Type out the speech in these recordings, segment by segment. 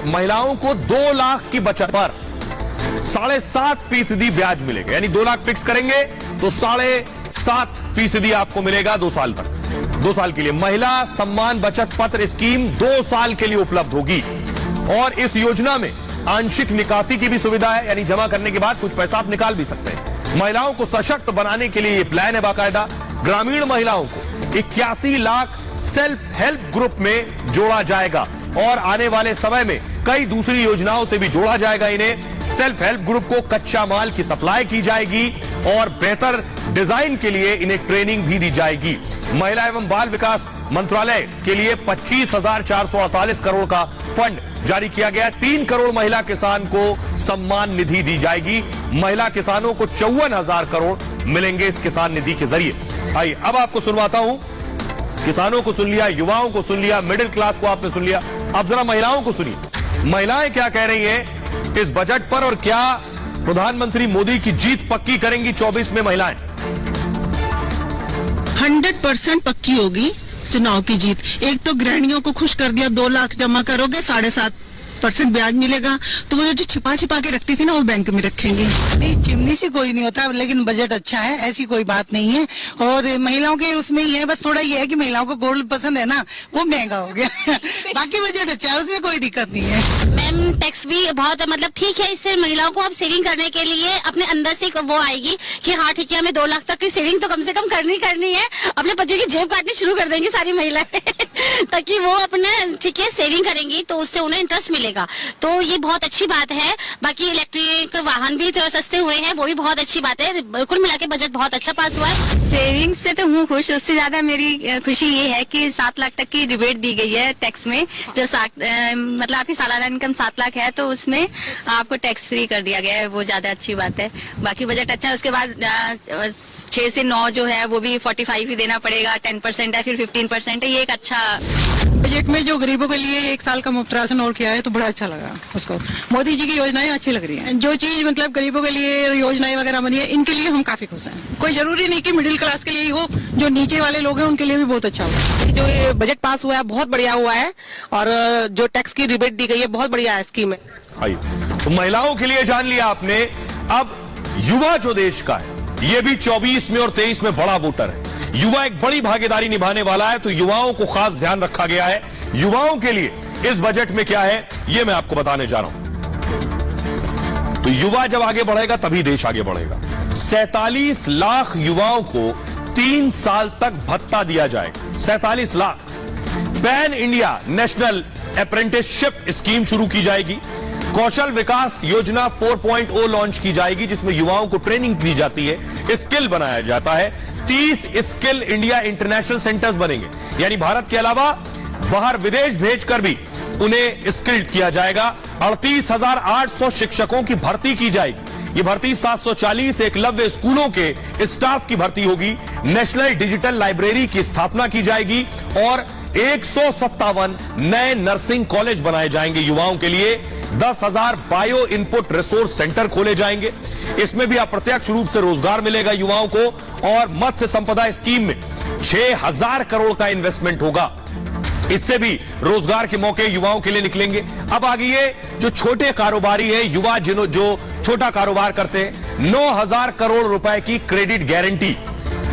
महिलाओं को 2 लाख की बचत पर 7.5% ब्याज मिलेगा, यानी 2 लाख फिक्स करेंगे तो 7.5% आपको मिलेगा 2 साल तक। 2 साल के लिए महिला सम्मान बचत पत्र स्कीम 2 साल के लिए उपलब्ध होगी और इस योजना में आंशिक निकासी की भी सुविधा है, यानी जमा करने के बाद कुछ पैसा आप निकाल भी सकते हैं। महिलाओं को सशक्त बनाने के लिए यह प्लान है बाकायदा। ग्रामीण महिलाओं को 81 लाख सेल्फ हेल्प ग्रुप में जोड़ा जाएगा और आने वाले समय में कई दूसरी योजनाओं से भी जोड़ा जाएगा। इन्हें सेल्फ हेल्प ग्रुप को कच्चा माल की सप्लाई की जाएगी और बेहतर डिजाइन के लिए इन्हें ट्रेनिंग भी दी जाएगी। महिला एवं बाल विकास मंत्रालय के लिए 25,448 करोड़ का फंड जारी किया गया। 3 करोड़ महिला किसान को सम्मान निधि दी जाएगी। महिला किसानों को 54,000 करोड़ मिलेंगे इस किसान निधि के जरिए। आइए अब आपको सुनवाता हूं। किसानों को सुन लिया, युवाओं को सुन लिया, मिडिल क्लास को आपने सुन लिया, अब जरा महिलाओं को सुनिए। महिलाएं क्या कह रही हैं इस बजट पर और क्या प्रधानमंत्री मोदी की जीत पक्की करेंगी 24 में महिलाएं? 100% पक्की होगी चुनाव की जीत। एक तो गृहिणियों को खुश कर दिया, 2 लाख जमा करोगे 7.5% ब्याज मिलेगा, तो वो जो छिपा के रखती थी ना वो बैंक में रखेंगे। नहीं, चिमनी से कोई नहीं होता, लेकिन बजट अच्छा है, ऐसी कोई बात नहीं है। और महिलाओं के उसमें ही है, बस थोड़ा ये है कि महिलाओं को गोल्ड पसंद है ना, वो महंगा हो गया बाकी बजट अच्छा है, उसमें कोई दिक्कत नहीं है। मैम टैक्स भी बहुत मतलब ठीक है, इससे महिलाओं को अब सेविंग करने के लिए अपने अंदर से वो आएगी कि हाँ ठीक है, हमें 2 लाख तक की सेविंग तो कम से कम करनी है। अपने पति की जेब काटनी शुरू कर देंगी सारी महिलाएं ताकि वो अपने ठीक है सेविंग करेंगी तो उससे उन्हें इंटरेस्ट मिलेगा, तो ये बहुत अच्छी बात है। बाकी इलेक्ट्रिक वाहन भी थोड़ा सस्ते हुए हैं, वो भी बहुत अच्छी बात है। कुल मिला के बजट बहुत अच्छा पास हुआ है। सेविंग से तो हूँ खुश, उससे ज्यादा मेरी खुशी ये है कि 7 लाख तक की रिबेट दी गई है टैक्स में। जो मतलब आपकी सालाना इनकम 7 लाख है तो उसमें आपको टैक्स फ्री कर दिया गया है, वो ज्यादा अच्छी बात है। बाकी बजट अच्छा है। उसके बाद 6 से 9 जो है वो भी 45 ही देना पड़ेगा, 10% है, फिर 15% है। ये एक अच्छा बजट में जो गरीबों के लिए 1 साल का मुफ्त राशन और किया है तो बड़ा अच्छा लगा उसको। मोदी जी की योजनाएं अच्छी लग रही हैं। जो चीज मतलब गरीबों के लिए योजनाएं वगैरह बनी है, इनके लिए हम काफी खुश हैं। कोई जरूरी नहीं कि मिडिल क्लास के लिए ही हो, जो नीचे वाले लोग हैं उनके लिए भी बहुत अच्छा हुआ। जो ये बजट पास हुआ है बहुत बढ़िया हुआ है और जो टैक्स की रिबेट दी गई है बहुत बढ़िया स्कीम है। तो महिलाओं के लिए जान लिया आपने। अब युवा जो देश का है ये भी 24 में और 23 में बड़ा वोटर है। युवा एक बड़ी भागीदारी निभाने वाला है, तो युवाओं को खास ध्यान रखा गया है। युवाओं के लिए इस बजट में क्या है ये मैं आपको बताने जा रहा हूं। तो युवा जब आगे बढ़ेगा तभी देश आगे बढ़ेगा। 47 लाख युवाओं को 3 साल तक भत्ता दिया जाएगा। 47 lakh. Pan India national apprenticeship scheme शुरू की जाएगी। कौशल विकास योजना 4.0 लॉन्च की जाएगी, जिसमें युवाओं को ट्रेनिंग दी जाती है, स्किल बनाया जाता है। 30 स्किल इंडिया इंटरनेशनल सेंटर्स बनेंगे, यानी भारत के अलावा बाहर विदेश भेजकर भी उन्हें स्किल्ड किया जाएगा। 38,800 शिक्षकों की भर्ती की जाएगी। ये भर्ती 740 एकलव्य स्कूलों के स्टाफ की भर्ती होगी। नेशनल डिजिटल लाइब्रेरी की स्थापना की जाएगी और 157 नए नर्सिंग कॉलेज बनाए जाएंगे युवाओं के लिए। 10,000 बायो इनपुट रिसोर्स सेंटर खोले जाएंगे। इसमें भी अप्रत्यक्ष रूप से रोजगार मिलेगा युवाओं को। और मत्स्य संपदा स्कीम में 6,000 करोड़ का इन्वेस्टमेंट होगा। इससे भी रोजगार के मौके युवाओं के लिए निकलेंगे। अब आगे जो छोटे कारोबारी हैं, युवा जो छोटा कारोबार करते हैं, 9,000 करोड़ रुपए की क्रेडिट गारंटी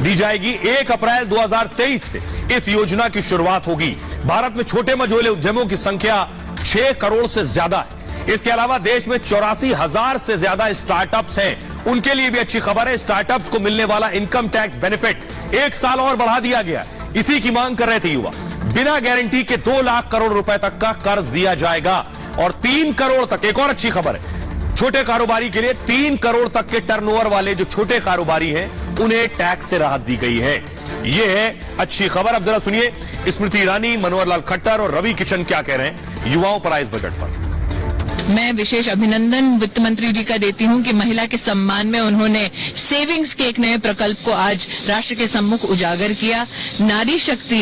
दी जाएगी। 1 अप्रैल 2023 से इस योजना की शुरुआत होगी। भारत में छोटे मझोले उद्यमों की संख्या 6 करोड़ से ज्यादा है। इसके अलावा देश में 84,000 से ज्यादा स्टार्टअप्स हैं। उनके लिए भी अच्छी खबर है। स्टार्टअप्स को मिलने वाला इनकम टैक्स बेनिफिट 1 साल और बढ़ा दिया गया। इसी की मांग कर रहे थे युवा। बिना गारंटी के 2 लाख करोड़ रुपए तक का कर्ज दिया जाएगा और 3 करोड़ तक, एक और अच्छी खबर है, छोटे कारोबारी के लिए 3 करोड़ तक के टर्नओवर वाले जो छोटे कारोबारी हैं उन्हें टैक्स से राहत दी गई है। यह है अच्छी खबर। अब जरा सुनिए स्मृति ईरानी, मनोहर लाल खट्टर और रवि किशन क्या कह रहे हैं युवाओं पर आए इस बजट पर। मैं विशेष अभिनंदन वित्त मंत्री जी का देती हूं कि महिला के सम्मान में उन्होंने सेविंग्स के एक नए प्रकल्प को आज राष्ट्र के सम्मुख उजागर किया। नारी शक्ति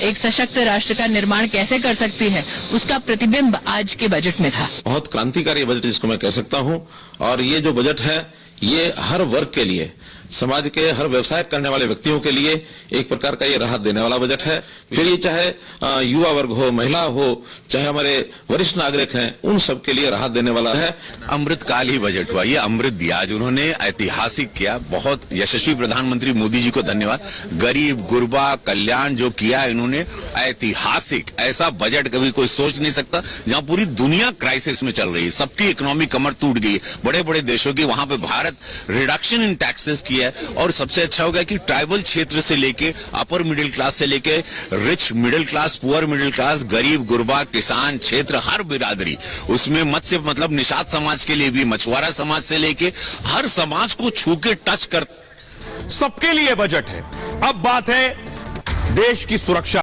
एक सशक्त राष्ट्र का निर्माण कैसे कर सकती है, उसका प्रतिबिंब आज के बजट में था। बहुत क्रांतिकारी बजट इसको मैं कह सकता हूं। और ये जो बजट है ये हर वर्ग के लिए, समाज के हर व्यवसाय करने वाले व्यक्तियों के लिए एक प्रकार का ये राहत देने वाला बजट है। फिर ये चाहे युवा वर्ग हो, महिला हो, चाहे हमारे वरिष्ठ नागरिक हैं, उन सब के लिए राहत देने वाला है। अमृतकाल ही बजट हुआ, ये अमृत दिया आज उन्होंने, ऐतिहासिक किया। बहुत यशस्वी प्रधानमंत्री मोदी जी को धन्यवाद। गरीब गुरबा कल्याण जो किया इन्होंने, ऐतिहासिक। ऐसा बजट कभी कोई सोच नहीं सकता, जहां पूरी दुनिया क्राइसिस में चल रही है, सबकी इकोनॉमी कमर टूट गई है, बड़े बड़े देशों की, वहां पे भारत रिडक्शन इन टैक्सेस किया है। और सबसे अच्छा होगा कि ट्राइबल क्षेत्र से लेके अपर मिडिल क्लास से लेके rich middle class, poor middle class, गरीब गुरबा, किसान क्षेत्र, हर बिरादरी उसमें, मत्स्य मतलब निषाद समाज के लिए भी, मछुआरा समाज से लेके हर समाज को छू के टच कर, सबके लिए बजट है। अब बात है देश की सुरक्षा